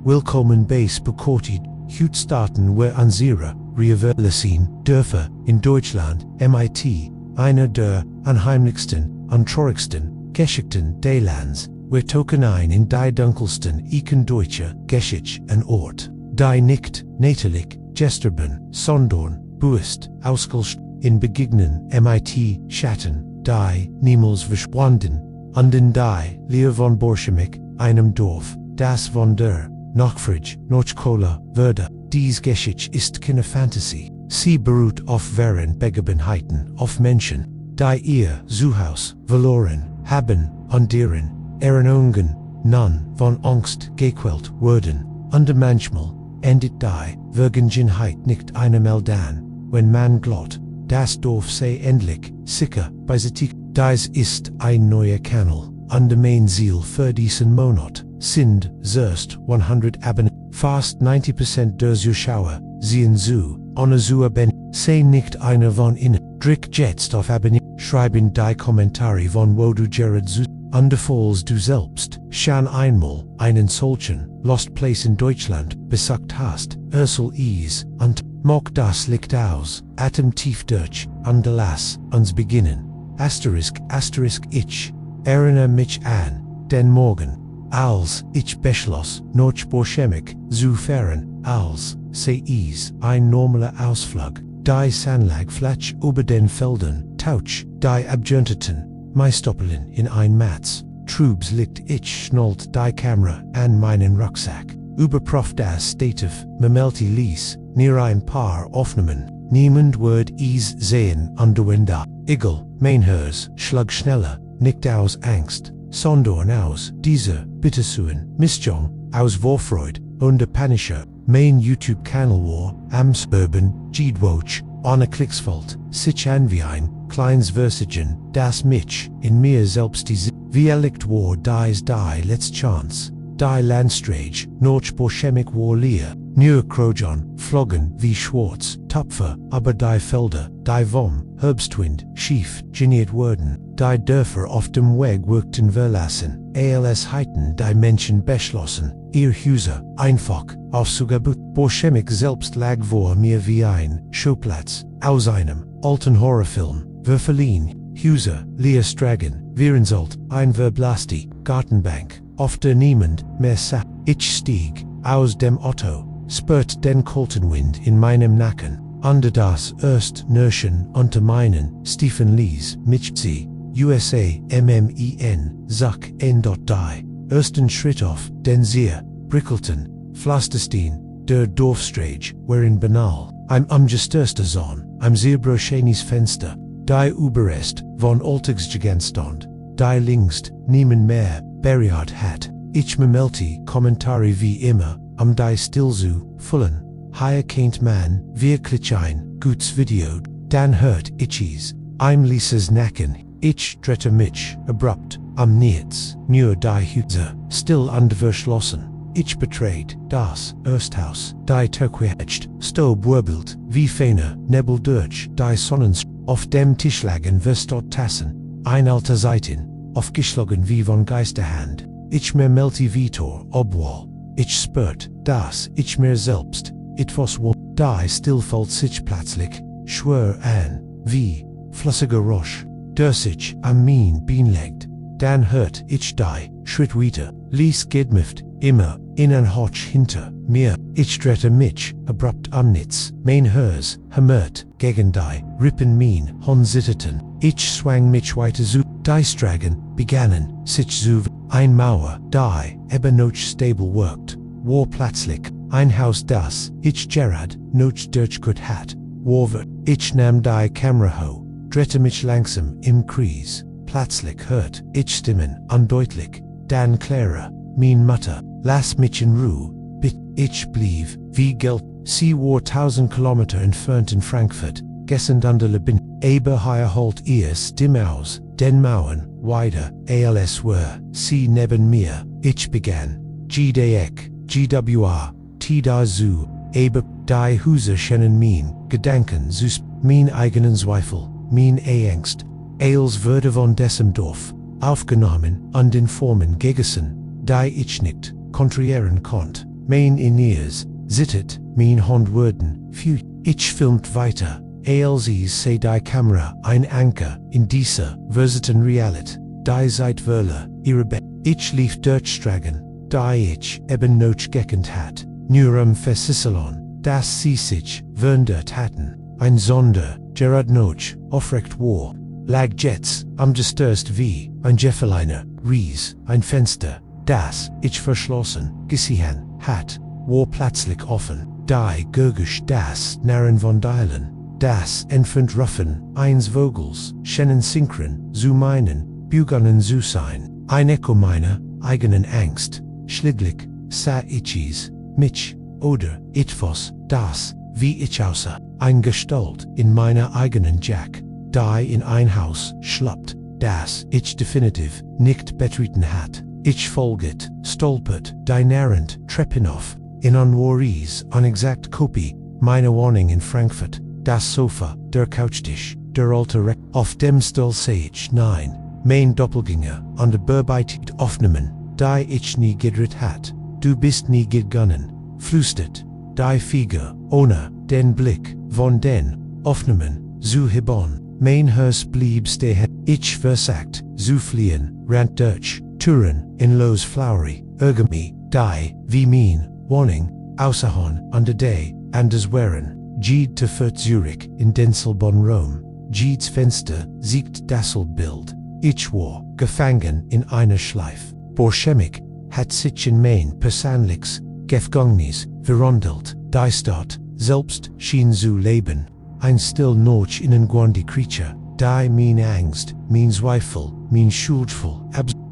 willkommen base bekortet, hut starten wir unsere Verlassene Dörfer in Deutschland, mit, einer der unheimlichsten, untraurigsten Geschichten des Landes. Wir tauchen ein in die dunkelsten Ecken deutscher Geschichte und Ort, die nicht natürlich gesterben, sondern bewusst ausgelöscht in Begegnen mit Schatten, die niemals verschwanden, und in die Lehre von Borschemich, einem Dorf, das von der Nachfrage Nordkohle würde. Dies Geschichte ist keine Fantasie. Sie beruht auf wahren Begebenheiten, auf Menschen, die ihr Zuhause verloren haben und deren Erinnerungen nun von Angst gequält wurden. Und manchmal endet die Vergangenheit nicht einmal dann, wenn man glaubt, das Dorf sei endlich sicher beiseite. Dies ist ein neuer Kanal, und mein Ziel für diesen Monat sind zuerst 100 Abonnenten. Fast 90% der Zuschauer sehen zu, ohne zu abonnieren. Sei nicht einer von ihnen. Drück jetzt auf Abonnieren. Schreiben die Kommentare von wo du gerade zu. Und falls du selbst schon einmal einen solchen Lost Place in Deutschland besucht hast, erzähl es und mach das Licht aus. Atemtief durch und lass uns beginnen. Ich erinnere mich an den Morgen, als ich beschloss, nach Borschemich zu fahren, als sei es ein normaler Ausflug. Die Sandlag flach über den Feldern, Tauche, die Abgeordneten, Meistoppeln in ein Matz. Trubs liegt ich schnallt die Kamera an meinen Rucksack. Überprüft das Stativ, memelte ließ, near ein paar Aufnahmen. Niemand wird es sehen und du da. Egal, mein Herz schlug schneller, nicht aus Angst, sondern aus dieser bittersüßen Mischung aus Vorfreude und panischer. Mein YouTube-Kanal war am Urban Gedwoch, ohne Klicksfalt, sich an wie ein kleines Versigen, das mich in mir selbst die wie erlicht war dies die letzte Chance. Die Landstrage, nach Borschemich war leer, nur Krojon, flogen wie schwarz, tapfer, aber die Felder, die vom Herbstwind schief geniert wurden, die Dörfer auf dem Weg wirkten verlassen, als hätten die Menschen beschlossen, ihr Häuser einfach aufzugeben. Borschemich selbst lag vor mir wie ein Schauplatz aus einem alten Horrorfilm. Wir verliehen Häuser, leer Stragen, Wierensold, ein verblasste Gartenbank, auf der niemand mehr sah. Ich stieg aus dem Auto, spürt den kalten Wind in meinem Nacken, und das erst Nörchen unter meinen Stephen Lees Mitzi, USA MMEN, Sack die ersten Schritt auf den sehr prickelten Pflasterstein der Dorfstrage, wherein banal, am gestörster Zahn, am sehr broschenis Fenster, die Überrest von Alltagsgegenstand, die längst niemand mehr berührt hat. Ich memelte Kommentare wie immer, die still zu füllen. Hier kennt man wirklich ein gutes Video, dann hört ich es, Lises Nacken. Ich drehte mich abrupt nichts, nur die Häuser, still und verschlossen. Ich betrat das Ersthaus, die Turquoise, Staub wirbelt, wie feiner Nebel durch die Sonnenstrahlung. Auf dem Tisch lagen Tassen, ein alter Seiten, aufgeschlagen wie von Geisterhand. Ich memelte Vitor, obwohl ich spürt, dass ich mir selbst etwas war. Die stillfällt sich plötzlich, schwer an, wie flüssiger Rausch, der sich am mein Bein legt. Dann hört ich die Schritt weiter, ließ gedämpft, immer in ein Hotch hinter mir. Ich drehte mich abrupt nichts. Mein Herz hämmert gegen die Rippen mein Horn zitterten. Ich swang mich weiter zu. Die Stragen begannen sich zu ein Mauer, die eben noch stable wirkt, war plötzlich ein Haus, das ich gerade noch durchgut hat. Ich nahm die Kamera hoch, drehte mich langsam im Kreis. Plötzlich hört ich Stimmen undeutlich, dann klarer, mein Mutter, lass mich in Ruhe. Ich blieb, wie Geld, sie war 1000 Kilometer entfernt in Frankfurt, gestern under Lebin, aber hier holt ihr Stimme aus, den Mauern, weiter, als were, sie neben mir, ich begann, GDX, GWA, da zu, aber die Häuser scheinen mein Gedanken sus, mein eigenen Zweifel, mein Angst, als würde von diesem Dorf, aufgenommen und in Formen gegessen, die ich nicht kontrollieren konnte. mein Ineers, zittet, mein Handwürden, few, ich filmt weiter, ALZs sei die Kamera, ein Anker, in dieser, versiten realit, die Zeitwürle, ihre Be, ich lief Deutschstragen, die ich, eben noch gekannt hat, Nurum Fessissalon, das sie sich, verndert hatten, ein Sonder, Gerard Noch, aufrecht war, lag Jets, am gestürzt wie, ein Jefferliner, Ries, ein Fenster, das, ich verschlossen, gesehen, hat, war plötzlich offen, die Gurgisch das, Narren von Dialen, das, entfernt Ruffen, eins Vogels, schennen synchron, zu meinen, begonnen zu sein, ein Echo meiner, eigenen Angst, schlidlich, sa ichis, mich, oder, etwas, das, wie ich außer, ein Gestalt, in meiner eigenen Jack, die in ein Haus, schlappt, das, ich definitiv, nicht betreten hat, ich folget, stolpert, dinarrend, Treppen auf, in unwaries, unexact Kopie, meine Wohnung in Frankfurt, das Sofa, der Couchtisch, der alte Reck, auf dem Stuhl sage, nein, mein Doppelgänger, an der Bearbeitet aufnehmen, die ich nie gedreht hat, du bist nie gegangen, flüstert, die Figur, ohne, den Blick, von den, aufnehmen, zu heben, mein Herz blieb stehen, ich versagt, zu fliehen, rant Deutsch, Touren, in los Flowery, Ergemi, die, wie mein, Wohnung, außerhorn, an der Day, anders wären, Jede te Furt Zürich, in Denselbon Rom, Jedes Fenster, siegt Dasselbild, ich war, gefangen in einer Schleif, Borschemich, hat sich in mein Persönliches, Gefängnis, verwandelt, die Stadt, selbst, schien zu leben, ein still noch in ein Gwandi Creature, die mein Angst, mein Zweifel, mein Schuldvoll,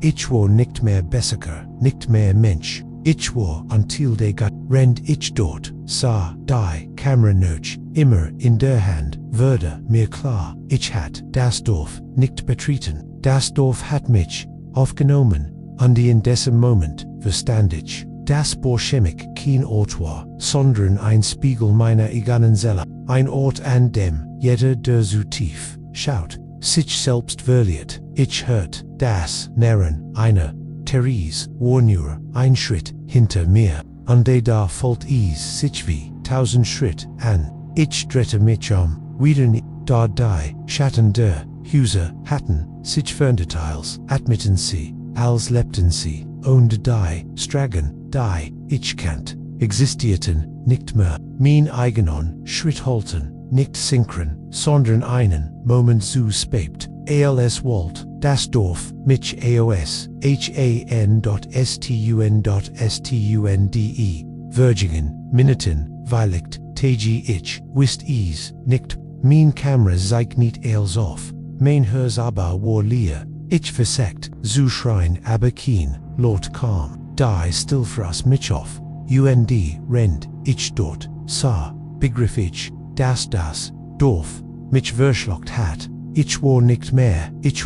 ich war nicht mehr Besseker, nicht mehr Mensch, ich war, until they got, rend ich dort, sah, die, Kamera noch, immer in der Hand, würde, mir klar, ich hat, das Dorf, nicht betreten, das Dorf hat mich, aufgenommen, und in diesem Moment, verstand ich, dass Borschemich kein Ort war, sondern ein Spiegel meiner eigenen Seele, ein Ort an dem, jeder der so tief, schaut, sich selbst verliert, ich hört, das, Narren, einer, Therese, war nur, ein Schritt, hinter mir, und da folgt is sich wie, 1000 Schritt, an, ich drehte mich wieder nie, da die, Schatten der, Häuser, hatten, sich Fernteils, admitten sie, als lebten sie, und die, Stragen, die, ich kannt, existierten, nicht mehr, mein eigenen, Schritt halten, nicht synchron, sondern einen, Moment zu spät, als Walt, das Dorf, mich AOS, han.stun.stunde, Virgingen, Minuten, weiligt, tg ich, wisst is, nicht, mein Kamera zeigt nicht als auf, mein Herz aber war leer, ich versagt, zu schreien aber kein, Lord kam, die still fraß mich auf, und rend, ich dort, sah, begriff ich, das Dorf, mich verschluckt hat, ich war nicht mehr, ich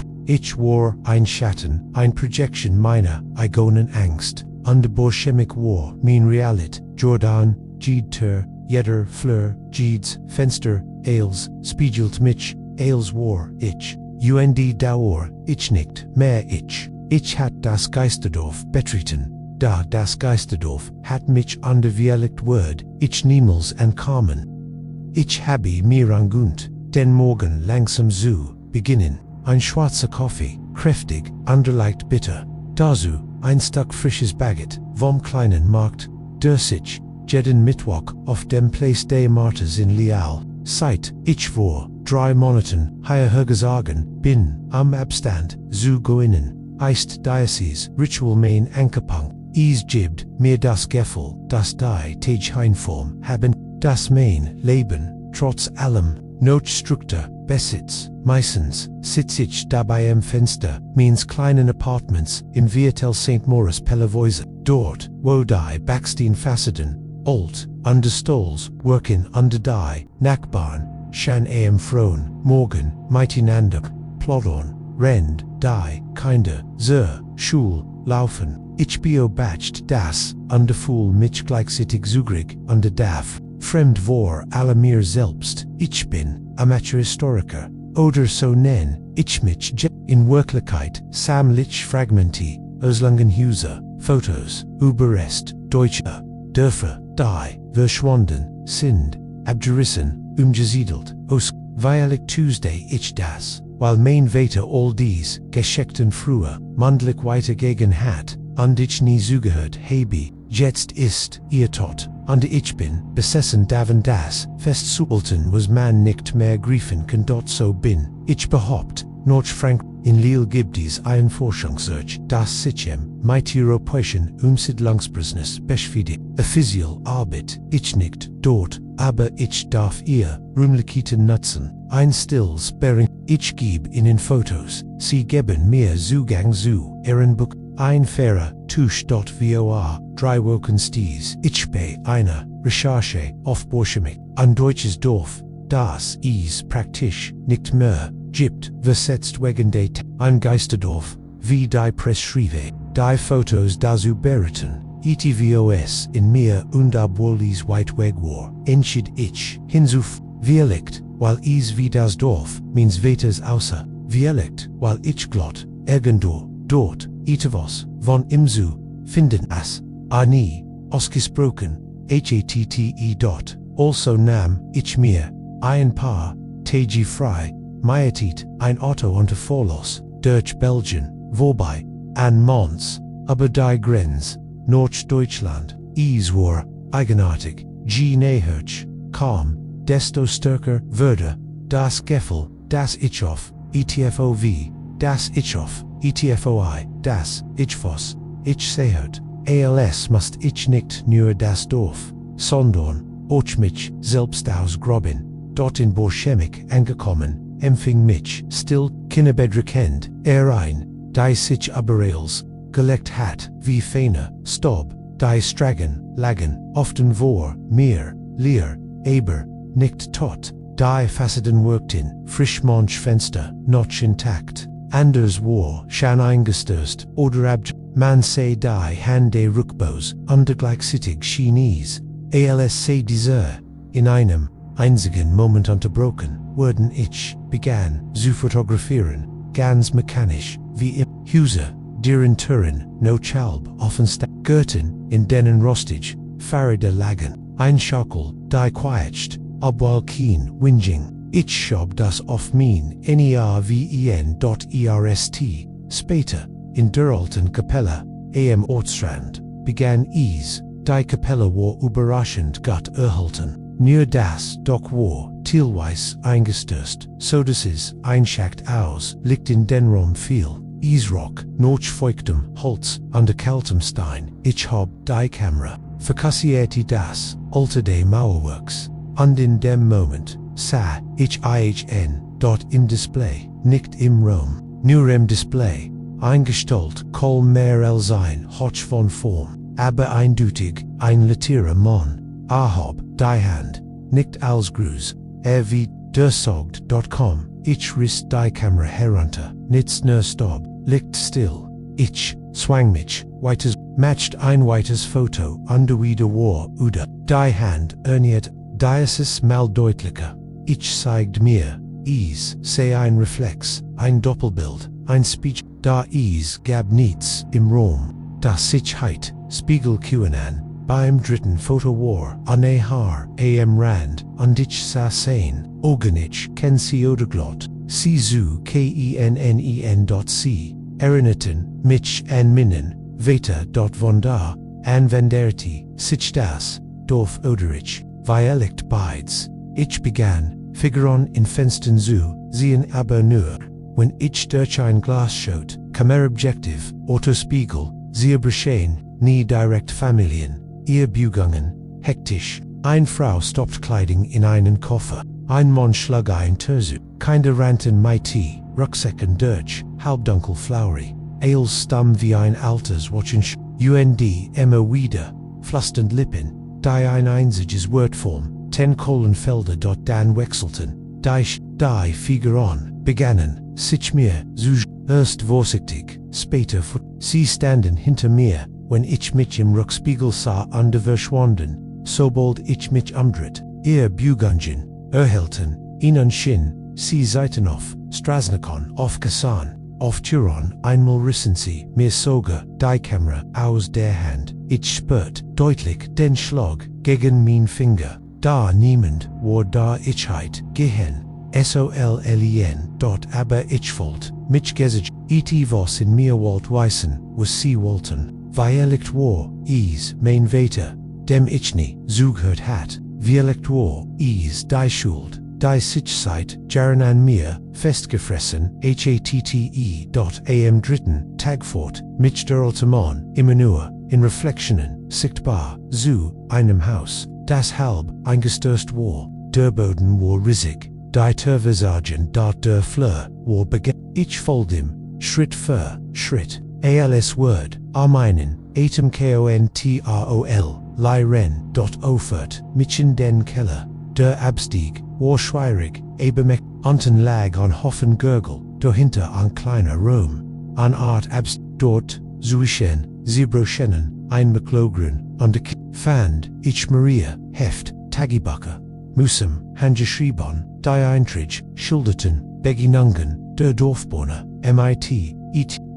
war ein Schatten, ein Projection meiner eigenen Angst, und Borschemich war, mein Realit, Jordan, Jede jeder Fleur, Jedes Fenster, als, spiegelt mich, als war, ich, und dauer, ich nicht, mehr ich hat das Geisterdorf betreten, da das Geisterdorf hat mich an der Violett Word, ich niemals entkommen. Ich habe mir angewöhnt, den Morgen langsam zu beginnen, ein schwarzer Kaffee, kräftig, underleicht bitter, dazu, ein Stück frisches Baguette, vom kleinen Markt, der sich, jeden Mittwoch, auf dem Place des Martyrs in Leal, seit, ich war, 3 Monaten, hergezogen bin, am Abstand, zu goinnen, eist Diocese, Ritual mein Ankerpunkt, is gibt, mir das Gefühl, dass die Tage haben, das mein Leben, trotz allem, noch strikter, besitzt, meistens, sitz ich dabei am Fenster, meines kleinen Apartments, im Viertel St. Moritz Pellevoise, dort, wo die Backstein Fasseden, alt, under Stolz, working under die, Nachbarn, Shan am Frohn, Morgen, miteinander, Ploddern, Rend, die, Kinder, zur Schule, laufen, ich beobacht das, under Fool mich gleichzeitig zugrig, under darf, fremd war alle mir selbst, ich bin, Amateurhistoriker, oder so nen, ich mich in Wirklichkeit, sammlich Fragmenti, aus langen Häuser, Fotos, Überrest, deutsche, Dörfer, die, Verschwunden, sind, abgerissen, umgesiedelt, aus, Violet Tuesday ich das, while main weiter all dies, geschichten früher, mundlich weitergegangen hat, und ich nie zugehört habe, jetzt ist, ihr tot, und ich bin, besessen davon das, festzubelten was man nicht mehr griefen kann dort so bin, ich behaupt, noch Frank, in Lille gibt dies ein Forschungsreich, das sich mit europäischen Umsiedlungsbusiness beschäftigt, offiziell arbeit, ich nicht, dort, aber ich darf ihr, Räumlichkeiten nutzen, ein Stills bearing, ich gebe ihnen Fotos, sie geben mir Zugang zu, ihren Buch, ein fairer, Tusch.vor, 3 Wochen sties, ich bei einer, Recherche, auf Borschemich, ein deutsches Dorf, das ist praktisch, nicht mehr, gibt, versetzt wegen der ein Geisterdorf, wie die Presse schriebe, die Fotos dazu berichten, etvos in mir und obwohlis weit weg war, entschied ich, hinzuf, wirklich, weil is wie das Dorf, means weiters außer, wirklich, weil ich glott, irgendwo, dort, etwas, von imzu, finden as, nie, ausgesprochen, hatte dot, also nam, ich mir, ein paar, Tage frei, Maetit, ein Auto unter Vorlos, durch Belgien, wobei, an Mons, aber die Grenz, Deutschland, is war, eigenartig, näherch, kaum, desto stärker würde, das Gefühl, das ich auf, etfov, das ich auf, etfoi, das ich sehet, als must ich nicht nur das Dorf, sondern, auch mich selbst ausgraben, dort in Borschemich angekommen, empfing mich, still, kinderbedrekend, ein, die sich aberrails, gelegt hat, wie Feine, Stob, die Stragen, lagen, often vor, mir, leer, aber, nicht tot, die Facetten workten, frisch manch Fenster, noch intakt, anders war, schon eingestürzt, oder man sei die Hand der Rückbaus, untergleichzeitig Chinese, als sei dieser, in einem, einzigen Moment unterbrochen, wurden ich, begann, zu fotografieren, ganz mechanisch, wie im Häuser, deren Türen, no Chalb, offen Gürten, in denen rostig, Fahrräder lagen, ein Schaukel, die quietscht, obwohl kein Whinging, ich schob das auf mein nerven.erst, später, in der alten Kapelle, am Ortsrand, begann die Kapelle war überraschend gut erhalten. Nur das doch war, teilweise eingestürzt, so dass es, einschacht aus, liegt in den Raum viel, Isrock, noch feuchtem Holz, und kaltem Stein, ich hab die Kamera, fokussierte das, alte des Mauerwerks, und in dem Moment, sah ich dort im Display, nicht im Raum, nur im Display, eingestellt, kaum mehr als ein Hotch von Form, aber eindeutig, ein leterer Mann. Ahab, die Hand, nicht als Gruß, wie durchsagt.com, ich riss die Kamera herunter, nichts nur Stob, liegt still, ich, zwang mich, weiters, matcht ein weiters Foto, under wieder war, oder, die Hand, erniert, dieses mal deutlicher, ich zeigt mir, sei ein Reflex, ein Doppelbild, ein Speech, da gab nichts, im Raum, das Sicherheit, Spiegel QAnon, beim dritten Foto war, Haar, am Rand, und ich sah sein, Ogenich, ken sie oder glott, sie zu kennen.c, erinnerten, mich an Minnen, weiter dort von da, anwenderti, sich das, Dorf Oderich, Violekt beides, ich begann, Figuren in Fenstern zu sehen aber nur, wenn ich durch ein Glas schaut, Kameraobjektiv, Autospiegel, sehr bescheiden, nie direkt Familien, ihr Bugungen, hektisch, ein Frau stoppt Kleidung in einen Koffer, ein Mann schlug ein Terzu, keine Ranten mighty, Rucksäcken durch, halbdunkel flowery, als stumm wie ein altes Watchensch, immer wieder, flüsternd Lippen, die ein einziges Wordform, 10 Kohlenfelder dort dann wechselten, die Figuren begannen, sich mir, erst vorsichtig, später sie standen hinter mir, wenn ich mich im Rückspiegel sah und verschwunden, sobald ich mich umdreht, ihr Bugungen, erhielten, ihnen schien, sie Seiten auf, Strasnikon, auf Kasan, auf Turon, einmal rissen sie, mir sogar, die Kamera, aus der Hand, ich spürt, deutlich, den Schlag, gegen mein Finger, da niemand, wo da Ichheit, gehen, sollen, dort aber ich wollt, mich gesig, was in mir wollt weissen, was sie wollten, vierlicht wo, mein Vater, dem ich nie, zugehört hat, vierlicht wo, die Schuld, die Sichheit, jaren an mir, festgefressen, am dritten, Tag fort, mich der Altamon, immer nur, in Reflexionen, sichtbar, zu, einem Haus, das halb, eingestürzt war, der Boden war riesig, die Terversagen dort der Fleur, war begann, ich folgte ihm, Schritt für Schritt, als Word, meinen, atem kontrol, Lyren, dort offert, mich in den Keller, der Abstieg, war schwierig, aber unten lag an Hoffengürgel, dahinter ein kleiner Raum, an Art dort, zwischen, Zebroschennen, ein Beklogrün, und der fand, ich Maria, Heft, Tagibucker, Musum, Handgeschrieben, die Einträge, schilderten, Beginungen, der Dorfbewohner, MIT,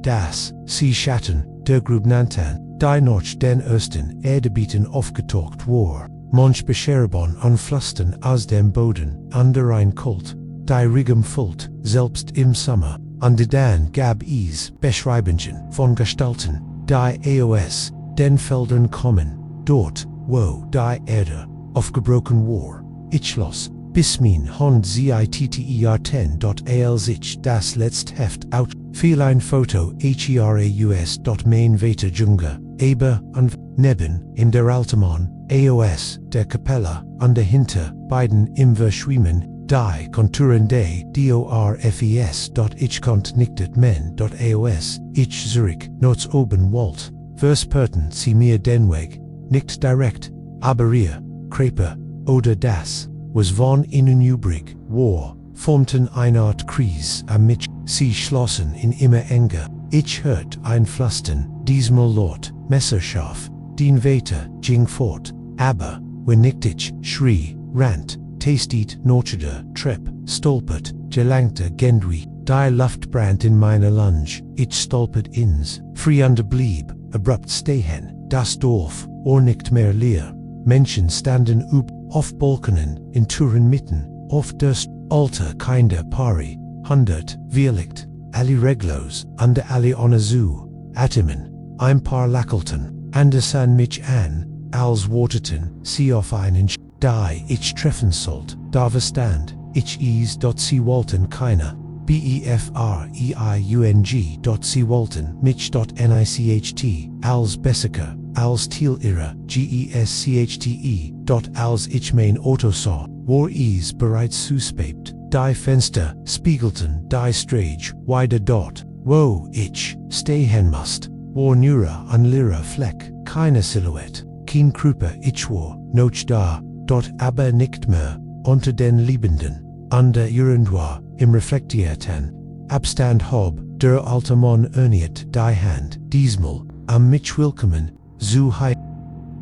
das, sie Schatten, der Grubnantan, die noch den ersten Erdebieten aufgetaucht war, manch Bescherben an Pflastern aus dem Boden, an der ein Kult, die Rigem Fult, selbst im Sommer, an der dann gab es Beschreibungen von Gestalten, die aus den Feldern kommen, dort, wo die Erde aufgebrochen war, ich los, bis mein Hand zitter dort als ich das letzte Heft out, fiel ein Foto heraus dort mein Vater Junge, aber und neben, in der Altamon, aus der Kapelle, an der hinter, beiden im Verschwimmen, die Konturen de Dorfes dort ich konnt nichtet men dort aus, ich Zurich, nots oben Walt, versperrten sie mir den Weg, nicht direkt, aber ihr, Crepe, oder das, was von innen übrig, war, formten eine Art Kreis am mich, sie schlossen in immer enger, ich hört ein Pflastern, diesmal laut, messerscharf, den Vater ging fort, aber, wenn nicht ich, schrie, rant, tastet, notchede, trepp, stolpert, gelangte gendui, die Luft brandt in meiner Lunge, ich stolpert ins, free blieb, abrupt stehen, das Dorf, nicht mehr leer, Menschen standen auf Balkonen, in Türen mitten, auf der Alter kinder pari, 100, Vierlicht, alle reglos, under alle ohne zu, Atomen, ein paar lackelten, andersan mich an, als warteten, sie auf einen die ich treffen sollt, da verstand, ich dort sie wollten keiner, befreiung dort sie wollten, mich dort nicht, als Bessiker, als Thielirre, geste, dort als ich mein Auto sah, war bereits suspekt, die Fenster spiegelten die Strage, weiter dort, wo ich stehen musst, war nur ein leerer Fleck, keine Silhouette, kein Krüper ich war, noch da, dort aber nicht mehr, unter den Liebenden, an der irgendwo, im reflektierten Abstand hob, der alte Mann erniert die Hand, diesmal, am mich willkommen, zu hei.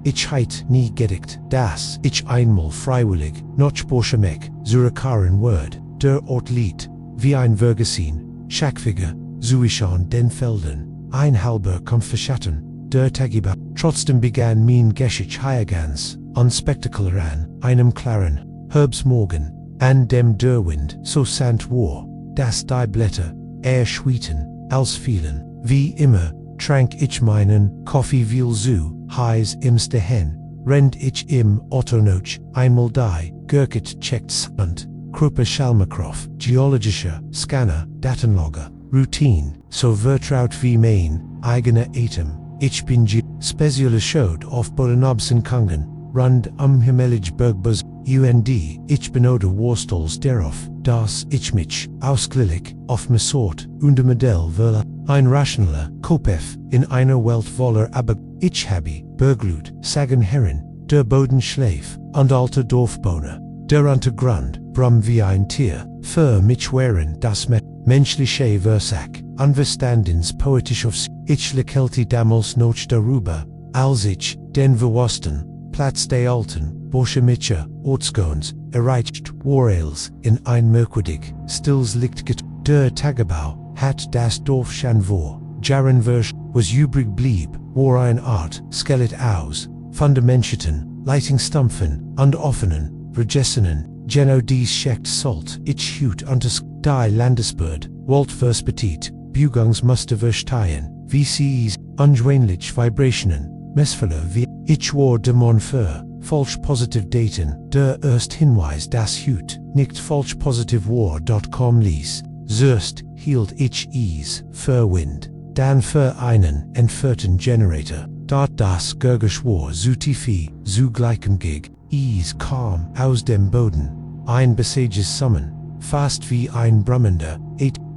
Ich heit nie gedickt, dass ich einmal freiwillig, noch Borschemich, Zurikaren Word, der Ort liegt, wie ein Vergesehen, Schackfiger, zwischen den Feldern, ein halber kommt verschatten, der Tagiba, trotzdem begann mein Geschichte ganz, an Spektakel an, einem klaren, Herbstmorgen, an dem der Wind so sanft war, dass die Blätter erschwieten, als fielen, wie immer, trank ich meinen Kaffee viel zu heiß im Stehen, rennt ich im Autonoch, einmal die, Gurkit checkt und, Kruppe Schalmacroft, geologischer, Scanner, Datenlogger, Routine, so vertraut wie mein, eigener Atem, ich bin spezialisiert auf Bodenobsenkungen, rund himmelig Bergbus, ich benode Warstals darauf, dass ich mich, ausgleich, auf Messort, und Modell will, ein rationaler, Kopf, in einer Welt voller aber, ich habe, Berglut, sagen Herren, der Boden schläft, und alte Dorfbewohner, der Untergrund, brumm wie ein Tier, für mich wären das menschliche Versack, unverstandens poetisch aufs, ich lächelte damals noch darüber, als ich, den verwussten, Platz der alten, Borschemicher, Ortsgons, erreicht war in ein merkwürdig, stilles Licht der Tagebau, hat das Dorf schon vor, Jahren was übrig blieb, war ein Art, Skelett aus, Fundamentschten, Leitungsstumpfen, und offenen, Vergessenen, Geno dies scheckt Salt, ich hut unter die Landesbird, Walt Verspetit, Bugungsmuster verstehen, VCEs, ungewöhnlich Vibrationen, Messfälle wie, ich war de mon für, falsch positive Daten, der erst Hinweis das hut, nicht falsch positive war.com ließ, zuerst hielt ich es für Wind, dann für einen entfernten Generator, dort das Gergeschwur zu tiefi, zu gleichem Gig, es kam aus dem Boden, ein besages Summen, fast wie ein brummender,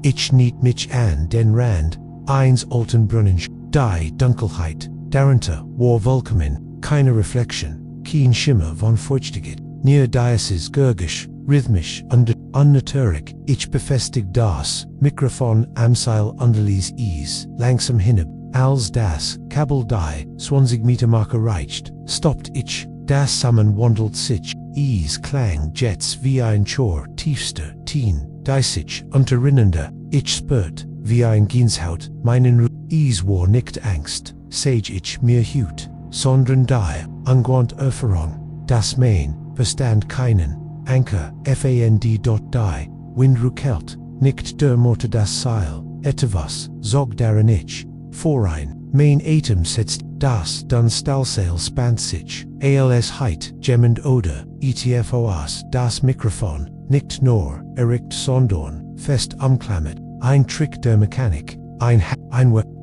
ich nicht mich an den Rand, eins alten Brunnens, die Dunkelheit, darunter war vollkommen, keine Reflexion, kein Schimmer von Feuchtigkeit, near dieses Gergisch, rhythmisch und unnatürlich, ich befestigt das Mikrofon am Seil unterließ es langsam hinab, als das Kabel die 20 Meter Marke reicht, stoppt ich, das Sammen wandelt sich, es klang jets wie ein Chor tiefster Teen, die sich unterrinnende, ich spürt, wie ein Gänsehaut, meinen es war nicht Angst, sage ich mir hut, sondern die ungewohnte Erfahrung, das mein Verstand keinen Anker fand dort die Wind ruckelt, nicht der Motor das Seil, etwas zog daran ich, vorein, mein Atem setzt, das dann Stahlseil spannt sich, als heit, gemmend oder, etfos, das Mikrofon, nicht nur, erregt sondern, fest umklammert, ein Trick der Mechanik, ein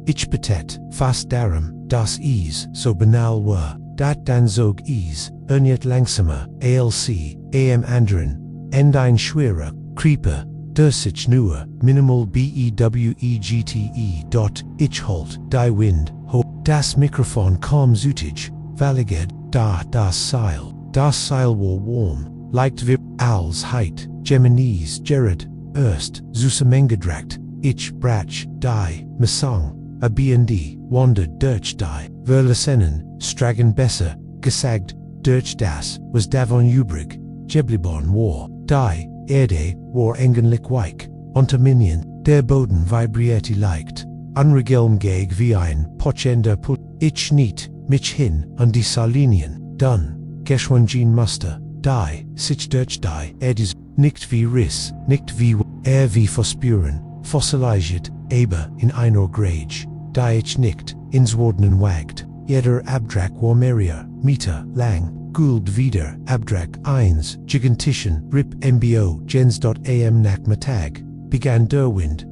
ich betet, fast darum, das es so banal war, dat dann zog es, nicht langsamer, alc, am anderen, end ein schwerer, Creeper, der sich nur, minimal bewegte, dort, ich halt, die Wind, ho, das Mikrofon kam zütig, valliged, da das Seil war warm, leicht wie, als heit, Gemini's Gerard, erst, zusammengedragt, ich bratsch, die, Mesang, a B&D, wandered durch die, Verlassenen, Stragen besser, gesagt, durch das, was davon übrig, geblieben war, die, Erde, war eigentlich weich, unter Minion, der Boden vibrierte leicht, unregelmäßig wie ein pochender Put, ich nicht, mich hin, an die Salinien, dann, geschwungen Muster, die, sich durch die, Erdes, nicht wie Riss, nicht wie, wie verspüren, fossilisiert, aber in einer Grage, die ich nicht, ins Wordenen wagt, jeder Abdrack war Meter lang, Gould wieder, Abdrack 1, gigantischen, Rip MBO, Gens.am Nachmittag, begann der Wind,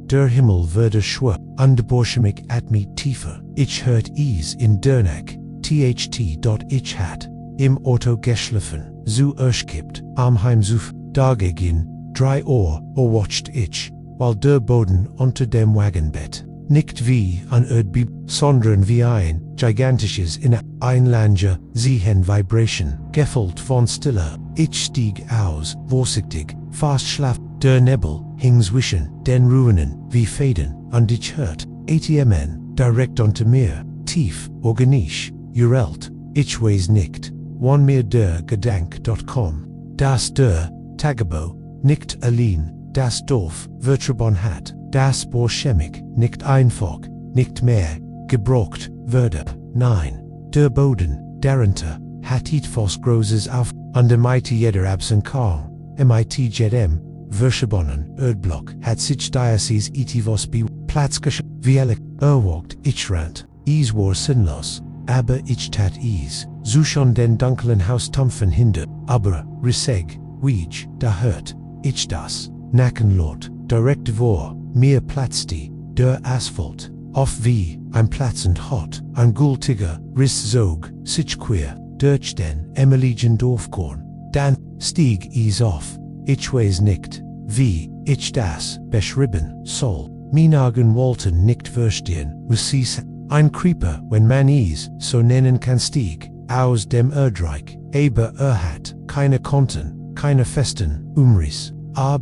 der Himmel wurde schwer, und Borschemich atmet tiefer, ich hört es in der Nacht, ich hat, im Auto geschlafen, zu erschkippt, am Heimsuf, dagegen, 3 Uhr, watcht ich, weil der Boden unter dem Wagenbett, nicht wie an Erdbeben, sondern wie ein gigantisches in Einlanger Vibration, gefüllt von Stille, ich stieg aus, vorsichtig, fast schlaf, der Nebel hing zwischen den Ruinen wie Fäden, und ich hört, ATMN, direkt unter mir, tief, organisch, urelt, ich weiß nicht, wann mir der Gedank.com, das der Tagebuch, nicht allein, das Dorf, vertrauen hat, das Borschemich, nicht einfach, nicht mehr, gebraucht, würde, nein, der Boden, darunter, hat etwas Großes auf, und MIT jeder absent kam, MIT jedem, verschobennen, Erdblock, hat sich Diocese etwas Platz wie alle, erwogt, ich rant, es war sinnlos, aber ich tat es, so schon den dunklen Haustampfen hinder, aber, risseg, wej, da hört, ich das, Nackenlot, direkt vor, mir platzte, der Asphalt, auf wie, ein platzend hot, ein gültiger, Riss zog, sich queer, durch den Emiligen Dorfkorn, dann, stieg es auf, ich weiß nicht, wie, ich das, beschrieben, soll, Minagen wollten nicht verstehen, was sie ein Creeper, wenn man es, so nennen kann stieg, aus dem Erdreich, aber hat, keine Konten, keine festen, Umriss,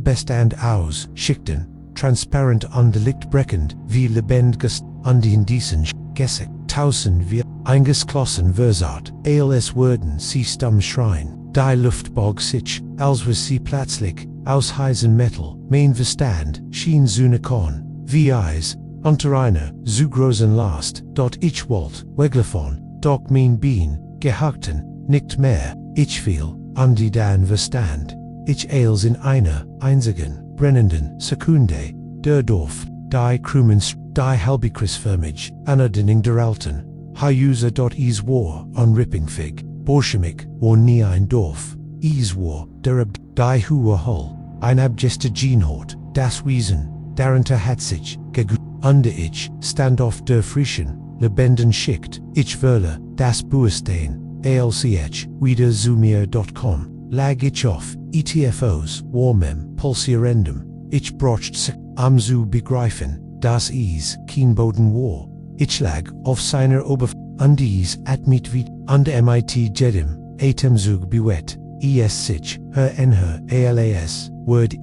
bestand aus, Schichten, transparent und lichtbrechend, wie lebendiges, und in diesen Gesse, tausend wie, eingeschlossen versat, als würden sie stumm schreien, die Luft bog sich, als was sie plötzlich, aus heißen Metal, mein Verstand, schien zu korn, wie Eis, unter einer zu großen Last, dort ich wollt, weglaufen, doch mein Bein, gehackten, nicht mehr, ich fiel, an die dann Verstand, ich eils in einer, einzigen, brennenden, Sekunde, der Dorf, die Krumens, die halbkreisförmig, anerdenning der Alten, User dort is war, on Rippingfig, Borschemich, war nie ein Dorf, is war, der die hohe Hull, ein abgeste Genhort, das Wiesen, darunter hat sich, under ich, stand auf der frischen, lebenden Schicht, ich wähle, das Bewusstsein, ALCH, wieder zu mir.com, lag ich auf, ETFOs, warmem, pulsierendum, ich brocht am zu begreifen, das is, kein Boden war, ich lag auf seiner und dies admit wie, under MIT jedem, Atemzug bewet, sich, her ALAS, word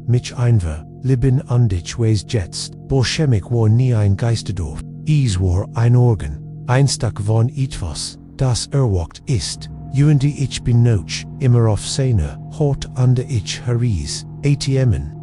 mich einver, Liben und ich weiß jetzt, Borschemich war nie ein Geisterdorf, war ein Organ, ein Stück von etwas, das erwacht ist, die ich bin noch, immer auf seiner, Hort under ich Haris, ATMen.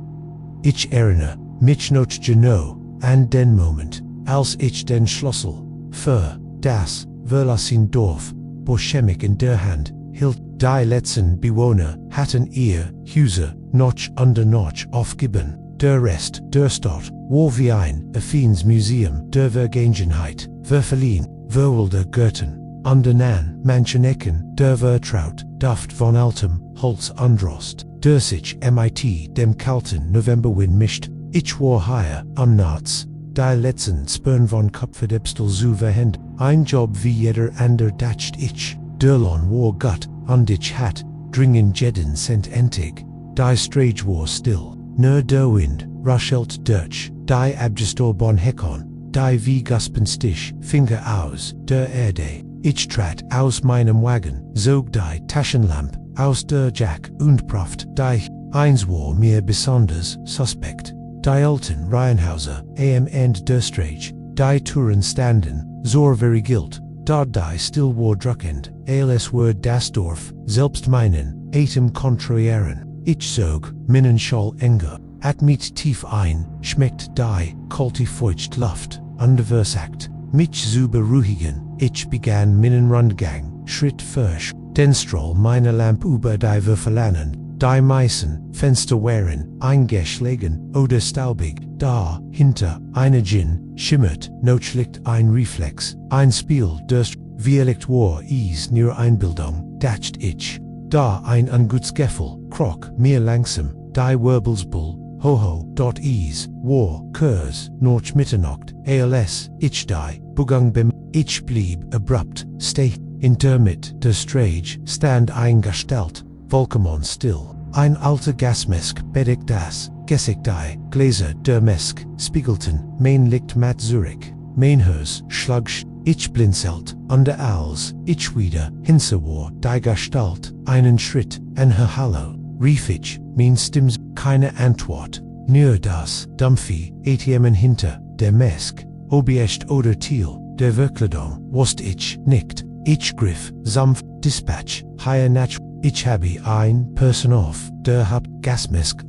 Ich erinnere mich noch genau, an den Moment, als ich den Schlüssel, für das Verlassene Dorf, Borschemich in der Hand, hielt, die letzten Bewohner hatten ihr Häuser noch under noch aufgegeben. Der Rest der Stadt war wie ein affines Museum der Vergangenheit, verliehen, verwilder Götten, an den manchen Ecken der Vertraut, Duft von altem Holz androst, der sich mit dem kalten Novemberwind mischt, ich war hier am Nachts, die letzten Spern von Kupferdipstel zu verhend, ein Job wie jeder ander dacht ich, der Lohn war gut, und ich hat, dringend jeden Cent entig, die Strage war still. Nur der Wind, raschelt durch, die Abgestor bon Hekon, die wie Gaspenstich, Finger aus, der Erde. Ich trat aus meinem Wagen, zog die Taschenlampe aus der Jack und praft, die eins war mir besonders suspekt. Die alten Reihenhauser, and der Strage, die Touren standen, very gilt, dort die still war druckend, als word das Dorf, selbst meinen, Atem kontraieren. Ich zog, meinen Schall enger, atmet tief ein, schmeckt die, kalte feucht Luft, versagt, mich zu beruhigen, ich begann meinen Rundgang, Schritt für Schritt, den Strahl meiner Lampe über die Verlassenen, die meisten Fenster waren eingeschlagen oder staubig, da, hinter, einer Gin, schimmert, notschlicht ein Reflex, ein Spiel durst, vielleicht war is nur Einbildung, dacht ich. Da ein Angutskeffel, krok, mir langsam, die Wirbelsbull, hoho, dort is, war, kurs, noch Mitternacht, als, ich die, Bugang bim, ich blieb abrupt, steh, intermit, der Strage, stand eingestellt, vollkommen still, ein alter Gasmesk, bedeckt das, Gessig die, Gläser, der Mesk, spiegelten, mein Licht mat Zurich, mein Hers, schlag, ich blinzelt, under als, ich wieder, hinserwar, die Gestalt, einen Schritt, en her Hallo, rief ich, mein Stimms, keine Antwort, nur das, Dumpfi, ATMen hinter, der Mesk, Obiecht oder Thiel, der Verkleidung, wusste ich, nicht, ich griff, sanft, Dispatch, higher natch, ich habe ein Person auf, der hab, Gasmesk,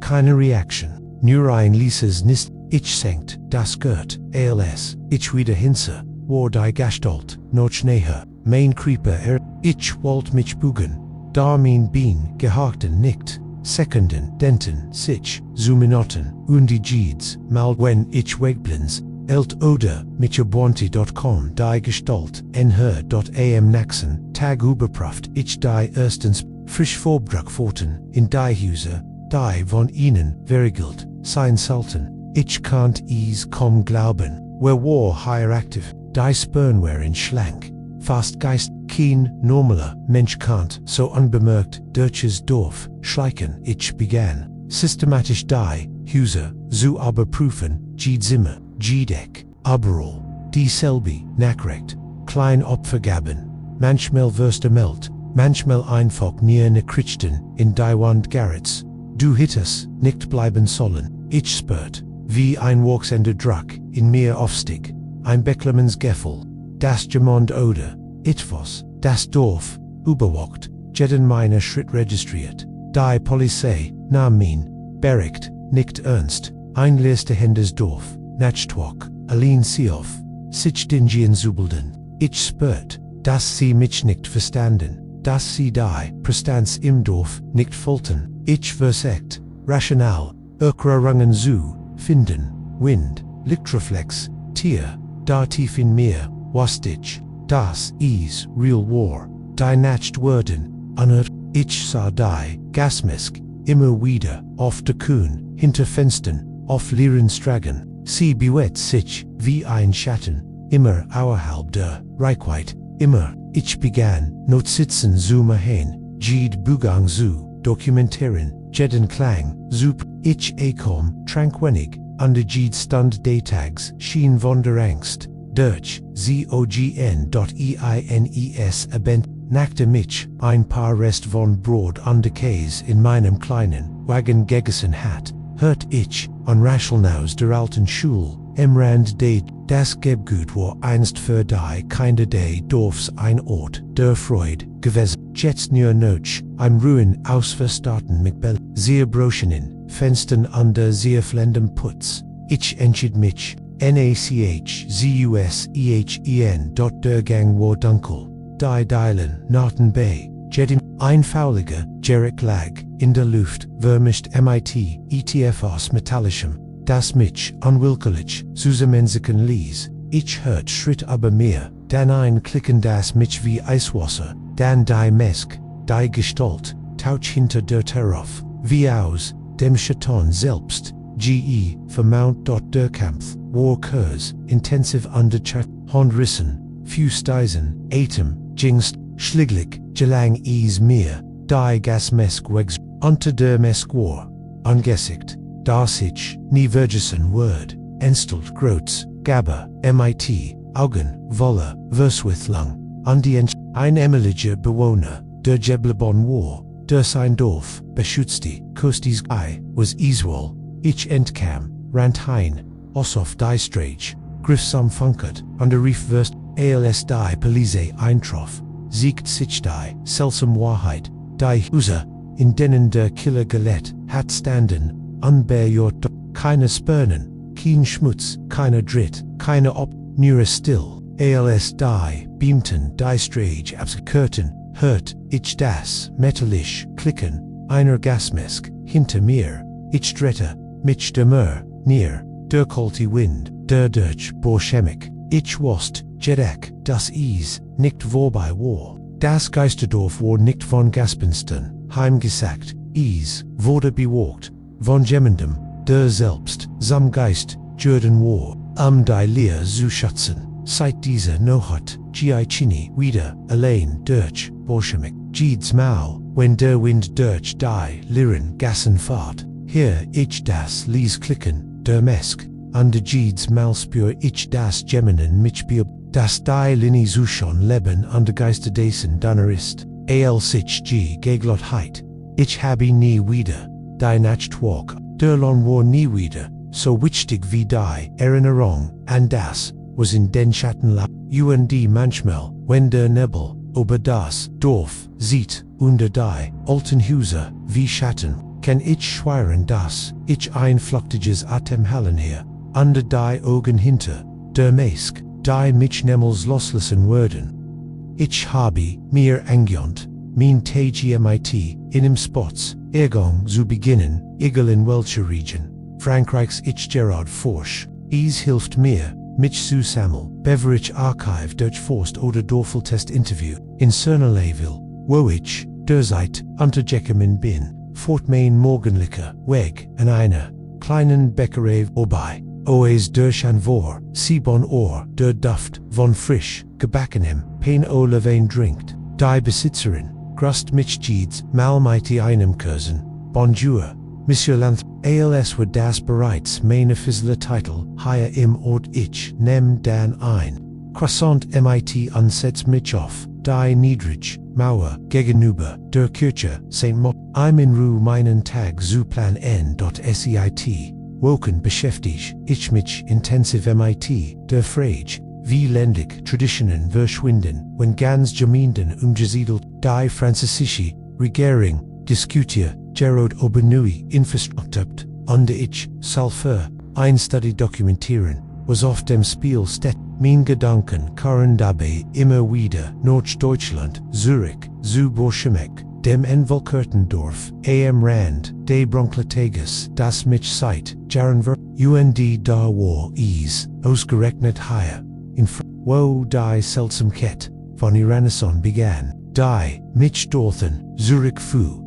keine Reaction, nur ein lieses Nist, ich senkt, das Gurt, als, ich wieder hinser, war die Gestalt, noch näher, mein Creeper ich wollt mich bügen, da mein Bein gehakten nicht, Sekunden, denten, sich, zu Minuten, und die Jeeds, mal wenn ich wegblins, oder mit abonti.com die Gestalt, her.am naxen, Tag überpraft, ich die erstens, frisch Vorbdruckfoten, in die Häuser, die von ihnen, verigelt, sein sollten, ich kannt is kaum glauben, wer war higher active, die Spern waren schlank, fast Geist, kein normaler Mensch kannt, so unbemerkt, deutsches Dorf, schleichen, ich begann, systematisch die Häuser, zu überprüfen, Zimmer, Deck, überall, dieselbe, nachrecht, klein Opfergaben, manchmal verstemmelt, manchmal einfach nie nekritchten, in die Wand Garrets, du hittest, nicht bleiben sollen, ich spürt, wie ein wachsender Druck, in mir aufstieg, ein beklemmendes Gefühl, das Gemond oder, etwas, das Dorf, überwacht, jeden meiner Schritt registriert, die Polizei, nahm ihn, bericht, nicht ernst, ein letzte Händes Dorf, Nachtwalk, Aline Seoff, sich Dingen Zubelden, Ich spürt, dass sie mich nicht verstanden, dass sie die Präsenz im Dorf nicht fühlten, ich versagt, rational, Rangen zu finden, Wind, Lichtreflex, Tier, da tief in mir, was ich, das is real war, die Nachtwürden, unearthed, ich sah die Gasmask, immer wieder, auf der Kuhn, hinter Fenstern, auf leeren Straßen, sie bewegt sich, wie ein Schatten, immer außerhalb der Reichweite, immer, ich begann, Notizen zu machen, Jede Bugang zu dokumentieren, jeden Klang, ich kam, tranquillig, under Jede Stund des Tags, schien von der Angst, Deutsch, zogn.ines abent, nackte mich, ein paar Rest von Brot und Käse in meinem kleinen, Wagen gegessen hat, hört ich, unrational der alten Schule, im Rand des, das Gebgut war einst für die Kinder des Dorfs ein Ort der Freude gewesen, jetzt nur noch, ein Ruin ausverstatten mit Bell, sehr broschenen, Fenstern under sehr flendem Putz, ich entschied mich, nachzusen, der Gang war dunkel, die Dielen, Narten Bay, Jedim, ein fauliger, Jerek lag, in der Luft, vermischt mit, etwas metallischem, das mich, unwillkürlich, zusammensicken ließ, ich hört Schritt über mir, dann ein Klicken das mich wie Eiswasser, dann die Mesk, die Gestalt, tauch hinter der Terrauf, wie aus, dem Chaton selbst, vermount der Kampf, war Kurs, intensiv under Chat, Handrissen, Fusteisen, Atem, Jingst, Schliglich, Gelang mir, die Gasmesk wegs, unter der Mesk war, ungesickt, das ich, nie vergessen word, enstelt Groats, Gabber, mit, Augen, Wolle, Verswithlang, ein emeliger Bewohner, der Jeblebon war, der sein Dorf, beschützte, Kostis Ei, was Iswal, ich entkam, rant hein, Ossoff die Strage, griff sam funkert, under Reef verst, als die Police eintroff, siegt sich die, seltsam Wahrheit, die User, in denen der Killer gelett, hat standen, unbeirrt, keine Spernen, kein Schmutz, keine Dritt, keine nur still, als die, beamten, die Strage abgekürten, hört, ich das, metallisch, klicken, einer Gasmesk, hinter mir, ich drette, mich demur, near, der kalte Wind, der Dörfer Borschemich, ich wusste, jedek, das is, nicht vorbei war, das Geisterdorf war nicht von Gaspensten, heimgesagt, is, wurde bewogt, von jemandem, der selbst, sam Geist, Jordan war, die Leer zu schützen, seit dieser Nohut, Chini, wieder, allein, Dörfer Borschemich, Jedes Mal, wenn der Wind durch die leeren Gassen fahrt, hier ich das Lies klicken, der Mesk, under Jedes Mal spür ich das Geminen mich beob, das die Linie zu schon leben under Geisterdessen dunner ist, als ich Geglotheit, ich habe nie wieder, die Nachtwalk, der Lon war nie wieder, so wichtig wie die Erinnerung, an das, was in den Schatten lag, und manchmal, wenn der Nebel, über das Dorf, sieht, unter die alten Häuser, wie Schatten, kann ich schwören, dass ich ein flüchtiges Atemhallen hier, under die Augen hinter, der Mesk, die mich niemals loslassen würden. Ich habe mir angehört, mein Tage mit, in dem Spots, Ergang zu beginnen, egal in welcher Region, Frankreichs ich Gerard Forsch, es hilft mir, mich zu sammeln, Beverage Archive durchforst oder Dorfeltest Interview, in Cernerleville, wo ich, derzeit, untergekommen bin, fort mein morgendlicher Weg, an einer kleinen Bäckerei vorbei, oes durch ein vor, Sibon Ohr, der Duft, von frisch, gebackenem, Pain o Levain drinkt, die Besitzerin, grust mich Jedes, mal mit einem Kursen, Bonjour, Monsieur Lanth, als wird das bereits meine offizielle Titel, hier im Ort ich, nehm dann ein, Croissant mit unsetzt mich auf, die niedrig, Mauer, gegenüber, der Kirche, St. Mo, I'm in Ruhe meinen Tag zu Plan N.seit, woken beschäftigt, ich mich intensiv mit, der Frage, wie ländlich Traditionen verschwinden, wenn ganz Gemeinden umgesiedelt, die französische Regierung diskutiert, Gerard Obenui infrastructured, under ich, Sulfur, ein Study dokumentieren, was auf dem Spiel steht. Mein Gedanken kamen dabei immer wieder nach Deutschland, Zürich, zu Borschemich, dem envolkerten Dorf, am Rand des Bronklatages, das mich seit Jahren und da war es ausgerechnet hier, wo die Seltsamkeit von die Renaissance begann, die mich dorthin Zürich fuhr,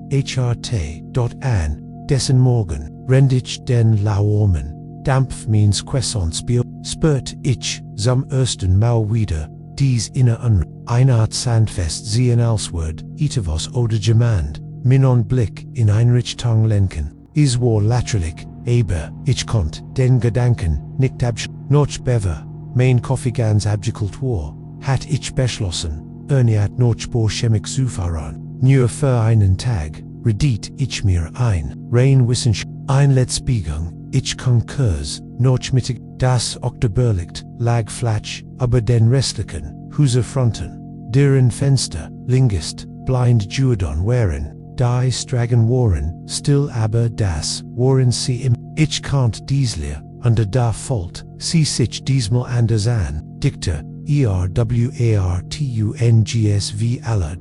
dort an, dessen Morgen rend ich den lauwarmen Dampf meines Croissants spürt ich zum ersten Mal wieder dies eine Art Sandfest sehen als Wort, etwas oder Jemand, meinen Blick in eine Richtung lenken. Es war lächerlich, aber ich konnte den Gedanken nicht noch bever, mein Kaffee ganz abgekult war, hat ich beschlossen, erneut nach Borschemich zu fahren. Nur für einen Tag redet ich mir rein Wissenschaft, ein Letztbegang. Ich concurs, noch mit das Oktoberlicht lag flach, aber den restlichen Häuserfronten, deren Fenster längst blind Juadon waren, die Stragen waren, still aber das waren sie im. Ich konnte diesle, under da Fault, sie sich diesmal anders an, Dichter, ERWARTUNGSV alle.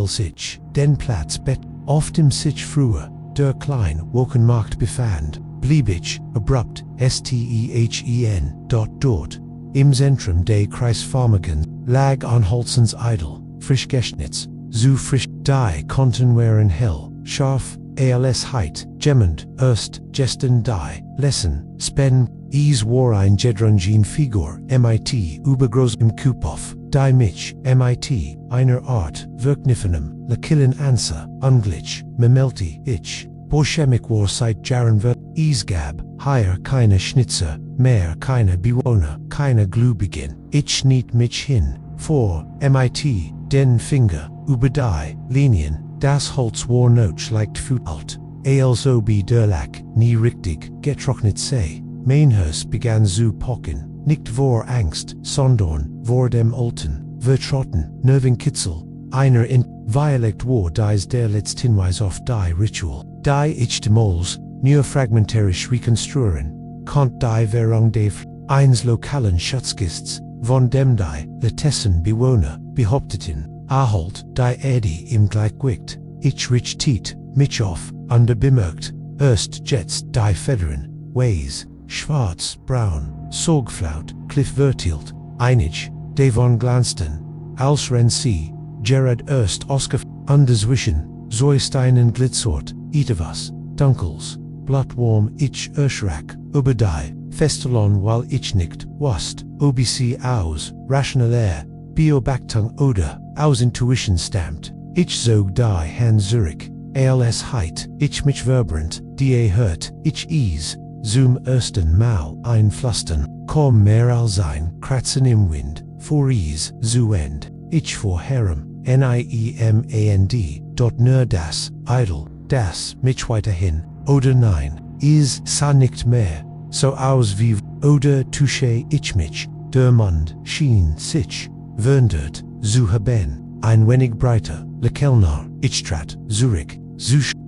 Sich, den Platz bet, auf dem sich früher, der klein Wochenmarkt befand, blieb ich, abrupt, STEHEN, dort, im Zentrum des Kreisfarmagens, lag an Holzens Idol, frisch geschnitzt, so frisch, die konnten waren hell, scharf, als heit, gemmend, erst, gestern die, Lesson, Spen, es war ein Jedrungin Figur, MIT, übergroß im Kupoff, die mich, MIT, einer Art, verkniffenem, lakillen Ansa, unglich, memelti, ich, Borschemich war seit Jahren es gab, hier keine Schnitzer, mehr keine Bewohner, keine Gläubigen, ich schnitt mich hin, vor, MIT, den Finger, über die Linien, das Holz war noch leicht alt, als ob der Lack nie richtig getrocknet sei, mein Herz begann zu pochen, nicht vor Angst, sondern vor dem alten, vertrauten, Nervenkitzel, einer in Dialekt war dies der letzte Hinweis auf die Ritual, die ich demals, nur fragmentarisch rekonstruieren, konnte die Währung des eines lokalen Schatzgists, von dem die Letessen Bewohner behaupteten, erholt die Erde im Gleichgewicht, ich richtet mich auf, bemerkt, erst jetzt die Federn, Weiß, Schwarz, Braun, Sorgflaut, Cliff-vertielt, einig, devon glanzten, als wenn sie, Gerard erst Oscar, dazwischen, Säusteinen glitzert, etwas, Dunkels, Blattwurm ich erschrak, über die, Festelon weil ich nicht, wusste, ob sie aus, rationaler, Beobachtung oder, aus Intuition stammt, ich zog die Hand zurück, als heit, ich mich vibrant, die hört, ich es, zum ersten Mal einflüstern, kaum mehr als ein Kratzen im Wind, vor es, zu End, ich vorherem, NIEMAND, dort nur das, Idol, das, mich weiterhin, oder nein, es sah nicht mehr, so aus wie, oder touche ich mich, der Mund schien sich, verndert, zu haben, ein wenig breiter, lekelnar, ich trat, zurück,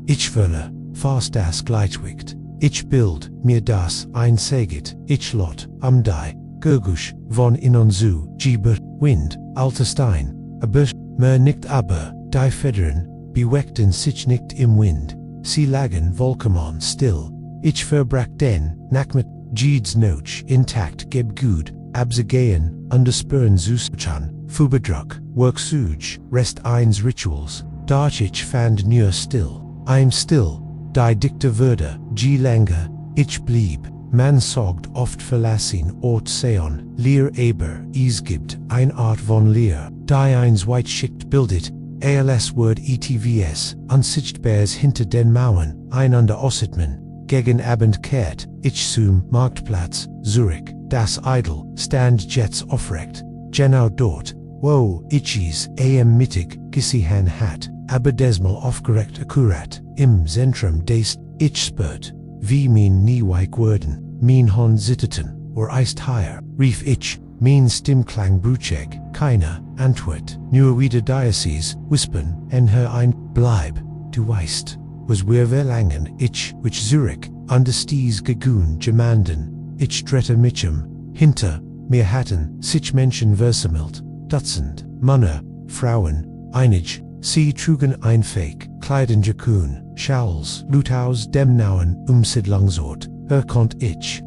ich fühle, fast das Gleichgewicht, ich bild, mir das einsäget, ich lot, die, Gergusch, von innen zu, Gieber, Wind, alter Stein, aber, mehr nicht aber, die Federn, beweckten sich nicht im Wind, sie lagen vollkommen still, ich verbrach den, Nachmet, Jedes noch intakt geb gut, abzugehen, spüren Zuschan, Fuberdruck, Worksuj, Rest eins Rituals, dort ich fand nur still, I'm still, die Dichter würde, länger, ich blieb, man sagt oft verlassen Ort sehen, leer aber, es gibt eine Art von leer, die eins Weitschicht bildet, als Word ETVS, unsichtbares hinter den Mauern, einander aussitmen, gegen Abend kehrt, ich zum Marktplatz, Zurich, das Idol, stand jetzt aufrecht, genau dort, wo ich es mittig gesehen hat, aber desmal aufgeregt akkurat, im Zentrum des, ich spürt, wie mein nie weich wurden, mein Hon zitterte, eist hier, rief ich, mein Stimmklang brutschig, keine Antwort, nur wieder Diocese, wispern, her ein, bleib, du weißt, was wir verlangen, ich, which Zurich, understes gegoon gemanden, ich drette Mitchum, hinter, mir hatten, sich Menschen versamilt, Dutzend, Männer, Frauen, einig, sie trugen ein Fake, Kleiden Jakun, Schauls, Luthaus Demnauen, Umsiedlungsort, erkont ich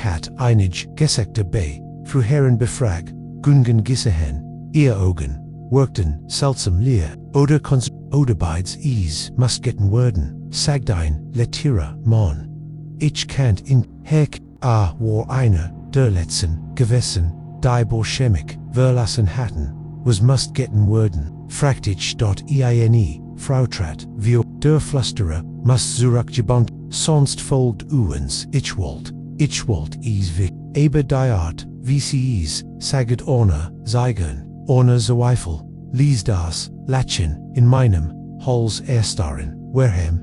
hat einig, Gesäckte bei, Fruherren befrag, Gungen Gissehen, ihr Augen, workten, seltsam leer, oder beides is, musketten werden, sagdein, letira, mon. Ich kannt in, hek, war einer, der letzten, gewissen, die Borschemich, verlassen hatten, was musketten werden, fragt ich dort eine, Frautrat, wir, der Flusterer, must zurückgebannt, sonst folgt uns, ich wollt is wie, aber die Art, wie sie is, saget zeigen, Zweifel, lies das, Latchen, in meinem, Hals erstaren, werhem,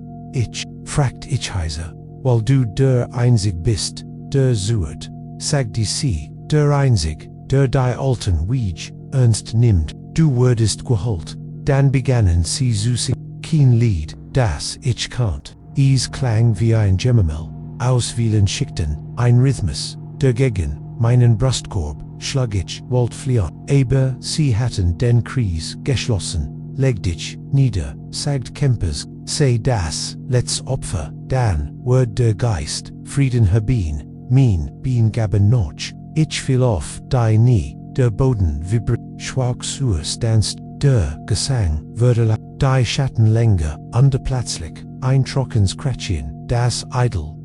fragt ich heiser, weil du der Einzig bist, der sucht, sagt die sie, der Einzig, der die alten Wiege, ernst nimmt, du wurdest geholt, dann begannen sie zu singen, kein Lied, das ich kannt, es klang wie ein Gemurmel, aus vielen Schichten, ein Rhythmus, der gegen meinen Brustkorb schlug ich, wollt fliehen, aber sie hatten den Kreis geschlossen, leg dich nieder, sagt Kempers, sei das, let's Opfer, dann wird der Geist, Frieden herbien, mein Bien gaben noch, ich fiel auf die Knie, der Boden vibriert, schwach stanzt, der Gesang würde die Schatten länger, underplatzlich, ein trockens Kratchen, das Idol,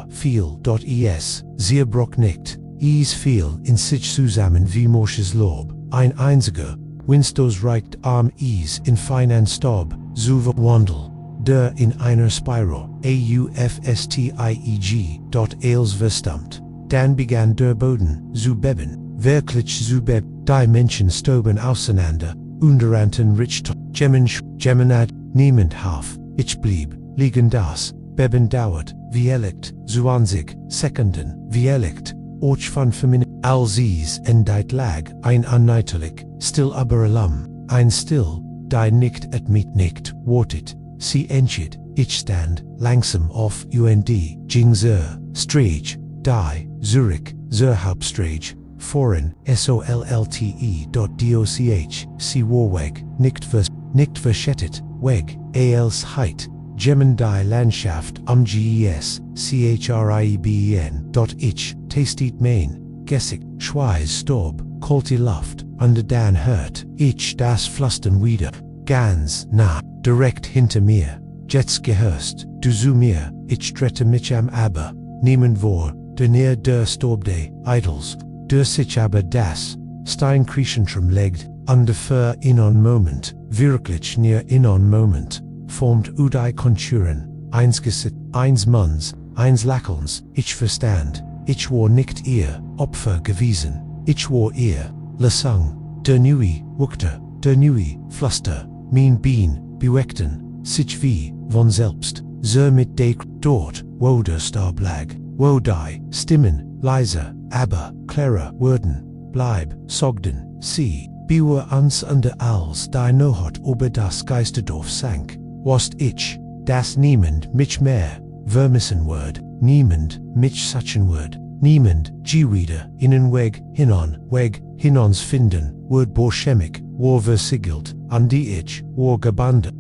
fiel.es, sehr brock nicht, es fiel in sich zusammen wie Mosches Lob, ein einziger, Winstos reicht arm is in feinen Staub, zuwe Wandel, der in einer Spiral, aufstieg.als verstammt, dann begann der Boden zu beben, wirklich zu beben, die Menschen stoben auseinander, unteranten Richter, Gemenad, niemand half, ich blieb, liegen das, beben dauert, wie elekt, 20 Sekunden, wie elekt, och van feminin, als is en dit lag, ein unnightelijk, still aber alarm, ein still, die nicht et mit nicht, wortet, sie entschid, ich stand, langsam auf und, ging Strage, die, Zurich, Hauptstrage, foreign, sollte.doch, sie warweg, nicht verschettet, weg, als heit, Gemmen die Landschaft GES, CHRIEBEN. Tastet Main, Gessig, Schweiß Staub, kalte Luft, under dann hört, ich das Flüstern wieder, ganz nah, direkt hinter mir, jetzt gehörst, du zu mir, ich trete mich am aber, niemand vor, der näher der Staubde, Idols, der sich aber das, Steinkriechentrum legt, under für einen Moment, wirklich näher in einen Moment, formt udai Konturen, eins Gesit, eins Manns, eins Lackelns, ich verstand, ich war nicht ihr Opfer gewesen, ich war ihr, Lesang, der Nui, Wukter, der Nui, Fluster, mein Bien, beweckten, sich wie, von selbst, so mit de dort, wo der Stab lag, wo die Stimmen, leiser, aber, klarer wurden, bleib, sogden, sie, biwer uns under als die Nohot über das Geisterdorf sank, was ich, das niemand mich mehr, vermissen word, niemand mich suchen word, niemand, wieder, weg, hinons finden, word Borschemich, war versiegelt, an die ich, war gebunden.